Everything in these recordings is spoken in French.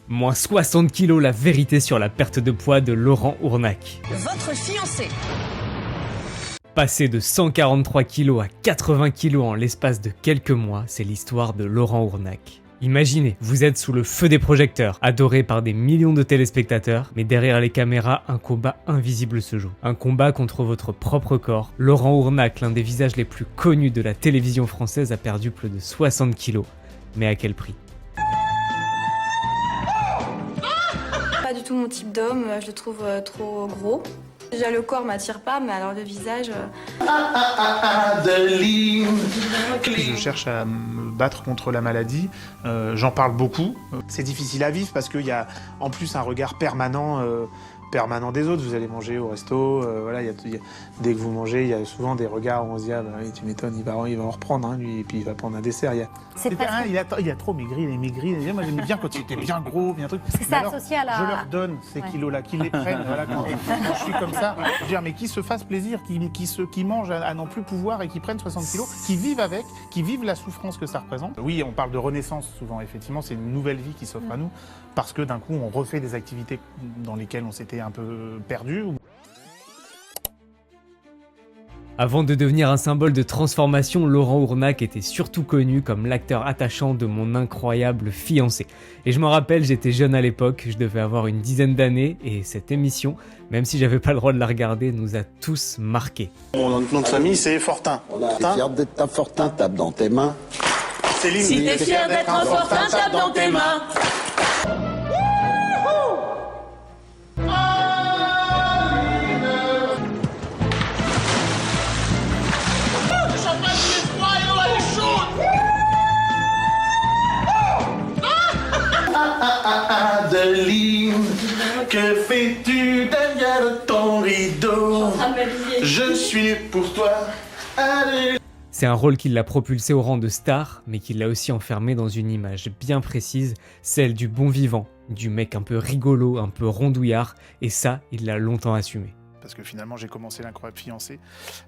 Moins 60 kilos, la vérité sur la perte de poids de Laurent Ournac. Votre fiancé. Passer de 143 kilos à 80 kilos en l'espace de quelques mois, c'est l'histoire de Laurent Ournac. Imaginez, vous êtes sous le feu des projecteurs, adoré par des millions de téléspectateurs, mais derrière les caméras, un combat invisible se joue. Un combat contre votre propre corps. Laurent Ournac, l'un des visages les plus connus de la télévision française, a perdu plus de 60 kilos. Mais à quel prix ? Pas du tout mon type d'homme, je le trouve trop gros. Déjà le corps m'attire pas, mais alors le visage... Je cherche à me battre contre la maladie, j'en parle beaucoup. C'est difficile à vivre parce qu'il y a en plus un regard permanent des autres. Vous allez manger au resto, voilà, dès que vous mangez, il y a souvent des regards où on se dit ah bah oui, tu m'étonnes, il va en reprendre hein, lui, et puis il va prendre un dessert. Il a trop maigri, il est maigri. Moi j'aimais bien quand il était bien gros, bien truc. Parce que c'est associé à la... Je leur donne ces kilos-là, qu'ils les prennent. Voilà, quand je suis comme ça, je veux dire, mais qui se fassent plaisir, qui mangent à n'en plus pouvoir et qui prennent 60 kilos, qui vivent avec, qui vivent la souffrance que ça représente. Oui, on parle de renaissance souvent, effectivement, c'est une nouvelle vie qui s'offre à nous, parce que d'un coup on refait des activités dans lesquelles on s'était un peu perdu. Avant de devenir un symbole de transformation, Laurent Ournac était surtout connu comme l'acteur attachant de Mon incroyable fiancé. Et je m'en rappelle, j'étais jeune à l'époque, je devais avoir une dizaine d'années, et cette émission, même si j'avais pas le droit de la regarder, nous a tous marqués. Mon nom de famille, c'est Fortin. T'es fier d'être un Fortin, tape dans tes mains. Céline, Si t'es fier d'être un Fortin, tape dans tes mains. Adeline, que fais-tu derrière ton rideau? Je suis pour toi, Adeline. C'est un rôle qui l'a propulsé au rang de star, mais qui l'a aussi enfermé dans une image bien précise, celle du bon vivant, du mec un peu rigolo, un peu rondouillard, et ça, il l'a longtemps assumé. Parce que finalement, j'ai commencé l'incroyable fiancé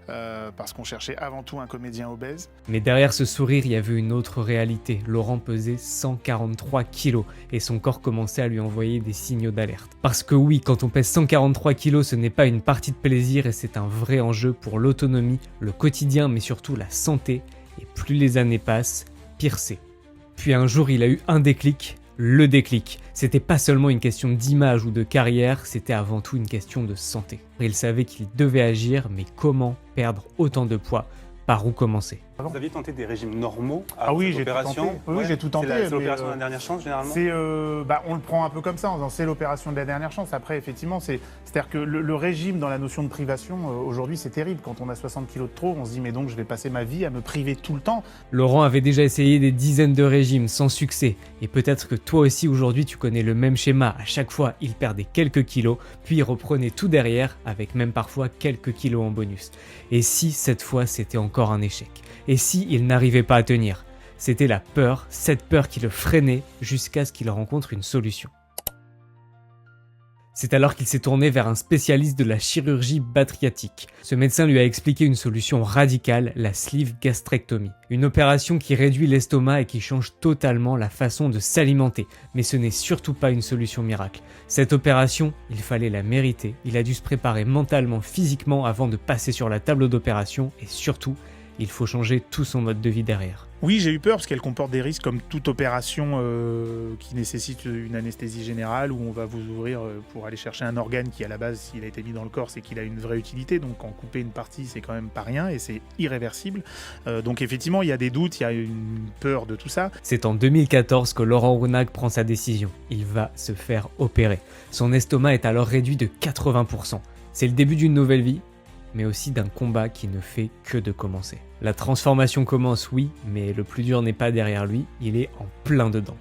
parce qu'on cherchait avant tout un comédien obèse. Mais derrière ce sourire, il y avait une autre réalité. Laurent pesait 143 kilos et son corps commençait à lui envoyer des signaux d'alerte. Parce que oui, quand on pèse 143 kilos, ce n'est pas une partie de plaisir et c'est un vrai enjeu pour l'autonomie, le quotidien, mais surtout la santé. Et plus les années passent, pire c'est. Puis un jour, il a eu un déclic. Le déclic, c'était pas seulement une question d'image ou de carrière, c'était avant tout une question de santé. Il savait qu'il devait agir, mais comment perdre autant de poids? Par où commencer? Vous aviez tenté des régimes normaux Ah oui, j'ai tout l'opération tenté. Oui, j'ai tout tenté. C'est l'opération de la dernière chance, généralement. On le prend un peu comme ça, en disant c'est l'opération de la dernière chance. Après, effectivement, c'est-à-dire que le régime dans la notion de privation, aujourd'hui, c'est terrible. Quand on a 60 kilos de trop, on se dit mais donc je vais passer ma vie à me priver tout le temps. Laurent avait déjà essayé des dizaines de régimes sans succès. Et peut-être que toi aussi aujourd'hui tu connais le même schéma. À chaque fois, il perdait quelques kilos, puis il reprenait tout derrière, avec même parfois quelques kilos en bonus. Et si cette fois c'était encore un échec? Et si il n'arrivait pas à tenir? C'était la peur, cette peur qui le freinait jusqu'à ce qu'il rencontre une solution. C'est alors qu'il s'est tourné vers un spécialiste de la chirurgie bariatrique. Ce médecin lui a expliqué une solution radicale, la sleeve gastrectomie. Une opération qui réduit l'estomac et qui change totalement la façon de s'alimenter. Mais ce n'est surtout pas une solution miracle. Cette opération, il fallait la mériter. Il a dû se préparer mentalement, physiquement avant de passer sur la table d'opération et surtout, il faut changer tout son mode de vie derrière. Oui, j'ai eu peur parce qu'elle comporte des risques comme toute opération qui nécessite une anesthésie générale où on va vous ouvrir pour aller chercher un organe qui à la base, s'il a été mis dans le corps, c'est qu'il a une vraie utilité. Donc en couper une partie, c'est quand même pas rien et c'est irréversible. Donc effectivement, il y a des doutes, il y a une peur de tout ça. C'est en 2014 que Laurent Ournac prend sa décision. Il va se faire opérer. Son estomac est alors réduit de 80%. C'est le début d'une nouvelle vie, mais aussi d'un combat qui ne fait que de commencer. La transformation commence, oui, mais le plus dur n'est pas derrière lui, il est en plein dedans.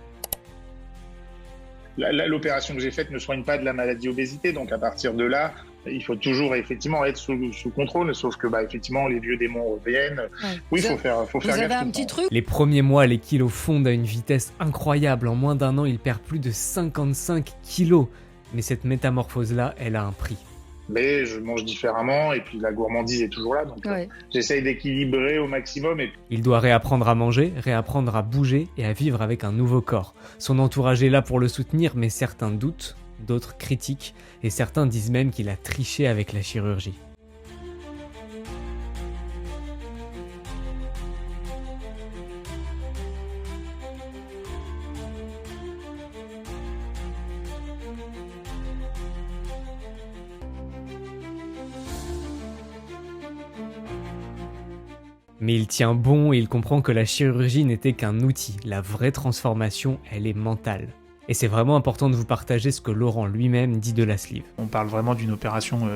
L'opération que j'ai faite ne soigne pas de la maladie obésité, donc à partir de là, il faut toujours effectivement être sous contrôle, sauf que effectivement les vieux démons reviennent. Ouais. Oui, il faut faire Vous avez un petit truc? Les premiers mois, les kilos fondent à une vitesse incroyable. En moins d'un an, il perd plus de 55 kilos. Mais cette métamorphose-là, elle a un prix. mais je mange différemment et puis la gourmandise est toujours là. Donc j'essaye d'équilibrer au maximum. Il doit réapprendre à manger, réapprendre à bouger et à vivre avec un nouveau corps. Son entourage est là pour le soutenir, mais certains doutent, d'autres critiquent et certains disent même qu'il a triché avec la chirurgie. Mais il tient bon et il comprend que la chirurgie n'était qu'un outil. La vraie transformation, elle est mentale. Et c'est vraiment important de vous partager ce que Laurent lui-même dit de la sleeve. On parle vraiment d'une opération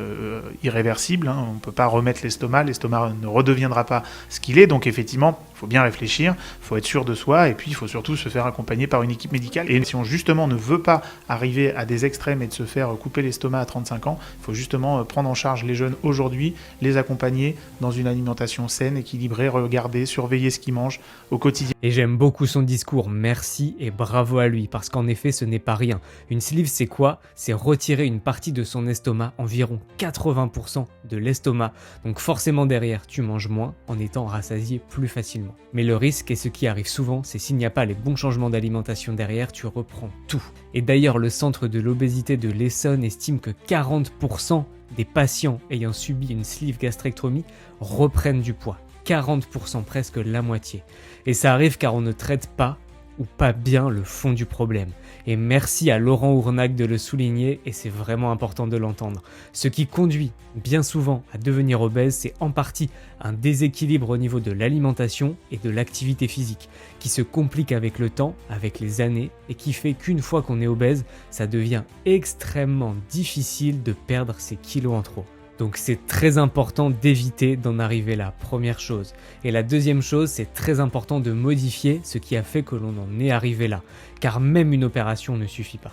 irréversible, hein. On ne peut pas remettre l'estomac ne redeviendra pas ce qu'il est, donc effectivement, il faut bien réfléchir, il faut être sûr de soi, et puis il faut surtout se faire accompagner par une équipe médicale. Et si on justement ne veut pas arriver à des extrêmes et de se faire couper l'estomac à 35 ans, il faut justement prendre en charge les jeunes aujourd'hui, les accompagner dans une alimentation saine, équilibrée, regarder, surveiller ce qu'ils mangent au quotidien. Et j'aime beaucoup son discours, merci et bravo à lui, parce qu'en effet, ce n'est pas rien. Une sleeve, c'est quoi? C'est retirer une partie de son estomac, environ 80% de l'estomac. Donc forcément derrière, tu manges moins en étant rassasié plus facilement. Mais le risque, et ce qui arrive souvent, c'est s'il n'y a pas les bons changements d'alimentation derrière, tu reprends tout. Et d'ailleurs, le centre de l'obésité de l'Essonne estime que 40% des patients ayant subi une sleeve gastrectomie reprennent du poids. 40%, presque la moitié. Et ça arrive car on ne traite pas ou pas bien le fond du problème. Et merci à Laurent Ournac de le souligner, et c'est vraiment important de l'entendre. Ce qui conduit bien souvent à devenir obèse, c'est en partie un déséquilibre au niveau de l'alimentation et de l'activité physique, qui se complique avec le temps, avec les années, et qui fait qu'une fois qu'on est obèse, ça devient extrêmement difficile de perdre ses kilos en trop. Donc c'est très important d'éviter d'en arriver là, première chose. Et la deuxième chose, c'est très important de modifier ce qui a fait que l'on en est arrivé là, car même une opération ne suffit pas.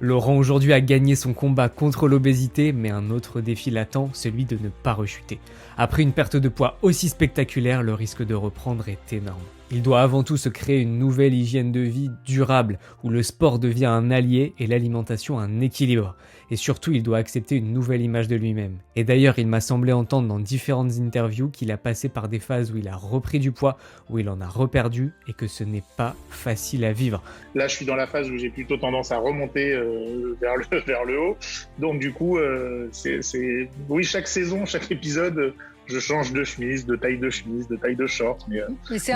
Laurent aujourd'hui a gagné son combat contre l'obésité, mais un autre défi l'attend, celui de ne pas rechuter. Après une perte de poids aussi spectaculaire, le risque de reprendre est énorme. Il doit avant tout se créer une nouvelle hygiène de vie durable, où le sport devient un allié et l'alimentation un équilibre. Et surtout, il doit accepter une nouvelle image de lui-même. Et d'ailleurs, il m'a semblé entendre dans différentes interviews qu'il a passé par des phases où il a repris du poids, où il en a reperdu, et que ce n'est pas facile à vivre. Là, je suis dans la phase où j'ai plutôt tendance à remonter vers le haut. Donc du coup, oui, chaque saison, chaque épisode, je change de chemise, de taille de chemise, de taille de short. Mais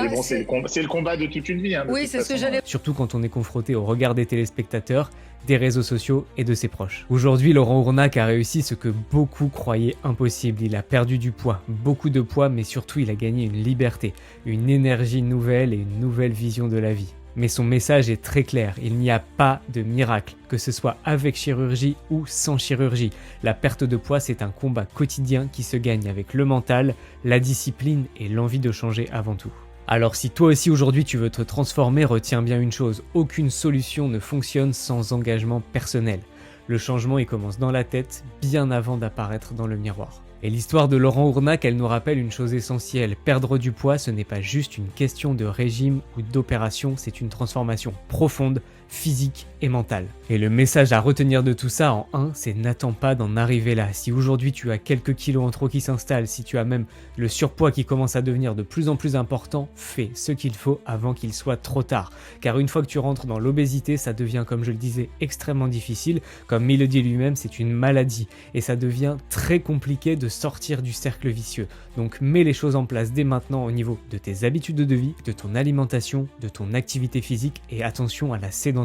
bon, c'est le combat de toute une vie. Hein, oui, c'est ce que j'allais... Surtout quand on est confronté au regard des téléspectateurs, des réseaux sociaux et de ses proches. Aujourd'hui, Laurent Ournac a réussi ce que beaucoup croyaient impossible. Il a perdu du poids, beaucoup de poids, mais surtout il a gagné une liberté, une énergie nouvelle et une nouvelle vision de la vie. Mais son message est très clair, il n'y a pas de miracle, que ce soit avec chirurgie ou sans chirurgie. La perte de poids, c'est un combat quotidien qui se gagne avec le mental, la discipline et l'envie de changer avant tout. Alors si toi aussi aujourd'hui tu veux te transformer, retiens bien une chose, aucune solution ne fonctionne sans engagement personnel. Le changement il commence dans la tête, bien avant d'apparaître dans le miroir. Et l'histoire de Laurent Ournac, elle nous rappelle une chose essentielle, perdre du poids, ce n'est pas juste une question de régime ou d'opération, c'est une transformation profonde, physique et mentale. Et le message à retenir de tout ça en un, c'est n'attends pas d'en arriver là. Si aujourd'hui tu as quelques kilos en trop qui s'installent, si tu as même le surpoids qui commence à devenir de plus en plus important, fais ce qu'il faut avant qu'il soit trop tard. Car une fois que tu rentres dans l'obésité, ça devient, comme je le disais, extrêmement difficile. Comme il le dit lui-même, c'est une maladie. Et ça devient très compliqué de sortir du cercle vicieux. Donc mets les choses en place dès maintenant au niveau de tes habitudes de vie, de ton alimentation, de ton activité physique et attention à la sédentarité.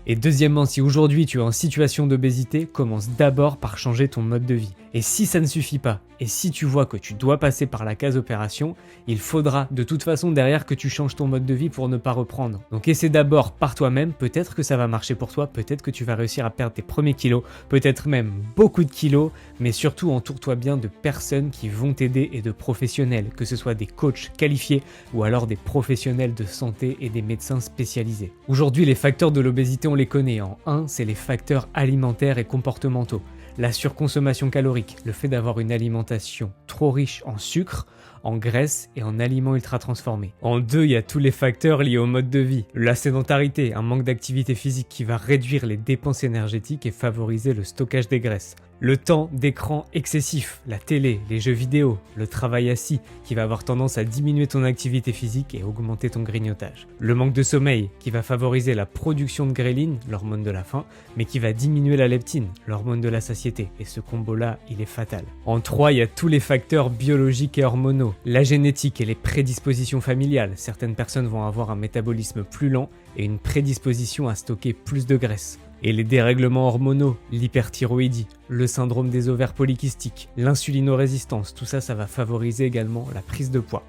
Et deuxièmement, si aujourd'hui tu es en situation d'obésité, commence d'abord par changer ton mode de vie. Et si ça ne suffit pas, et si tu vois que tu dois passer par la case opération, il faudra de toute façon derrière que tu changes ton mode de vie pour ne pas reprendre. Donc essaie d'abord par toi-même, peut-être que ça va marcher pour toi, peut-être que tu vas réussir à perdre tes premiers kilos, peut-être même beaucoup de kilos, mais surtout entoure-toi bien de personnes qui vont t'aider et de professionnels, que ce soit des coachs qualifiés ou alors des professionnels de santé et des médecins spécialisés. Aujourd'hui, les facteurs de l'obésité, on les connaît. En 1, c'est les facteurs alimentaires et comportementaux. La surconsommation calorique, le fait d'avoir une alimentation trop riche en sucre. en graisse et en aliments ultra transformés. En 2, il y a tous les facteurs liés au mode de vie. La sédentarité, un manque d'activité physique qui va réduire les dépenses énergétiques et favoriser le stockage des graisses. Le temps d'écran excessif, la télé, les jeux vidéo, le travail assis qui va avoir tendance à diminuer ton activité physique et augmenter ton grignotage. Le manque de sommeil qui va favoriser la production de ghrelin, l'hormone de la faim, mais qui va diminuer la leptine, l'hormone de la satiété. Et ce combo-là, il est fatal. En 3, il y a tous les facteurs biologiques et hormonaux, la génétique et les prédispositions familiales. Certaines personnes vont avoir un métabolisme plus lent et une prédisposition à stocker plus de graisse. Et les dérèglements hormonaux, l'hyperthyroïdie, le syndrome des ovaires polykystiques, l'insulinorésistance, tout ça, ça va favoriser également la prise de poids.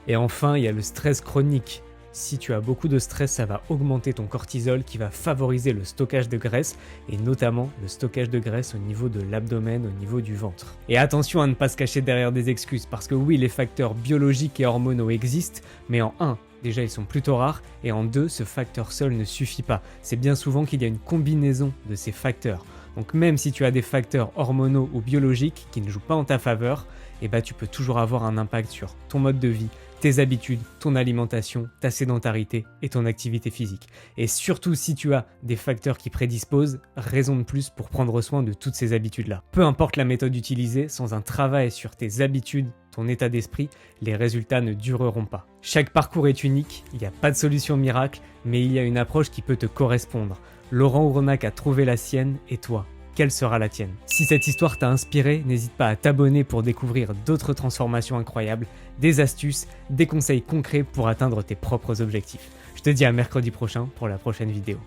Et enfin, il y a le stress chronique. Si tu as beaucoup de stress, ça va augmenter ton cortisol qui va favoriser le stockage de graisse et notamment le stockage de graisse au niveau de l'abdomen, au niveau du ventre. Et attention à ne pas se cacher derrière des excuses parce que oui, les facteurs biologiques et hormonaux existent, mais en 1, déjà ils sont plutôt rares et en 2, ce facteur seul ne suffit pas. C'est bien souvent qu'il y a une combinaison de ces facteurs. Donc même si tu as des facteurs hormonaux ou biologiques qui ne jouent pas en ta faveur, tu peux toujours avoir un impact sur ton mode de vie, tes habitudes, ton alimentation, ta sédentarité et ton activité physique. Et surtout si tu as des facteurs qui prédisposent, raison de plus pour prendre soin de toutes ces habitudes-là. Peu importe la méthode utilisée, sans un travail sur tes habitudes, ton état d'esprit, les résultats ne dureront pas. Chaque parcours est unique, il n'y a pas de solution miracle, mais il y a une approche qui peut te correspondre. Laurent Houronac a trouvé la sienne et toi, quelle sera la tienne? Si cette histoire t'a inspiré, n'hésite pas à t'abonner pour découvrir d'autres transformations incroyables, des astuces, des conseils concrets pour atteindre tes propres objectifs. Je te dis à mercredi prochain pour la prochaine vidéo.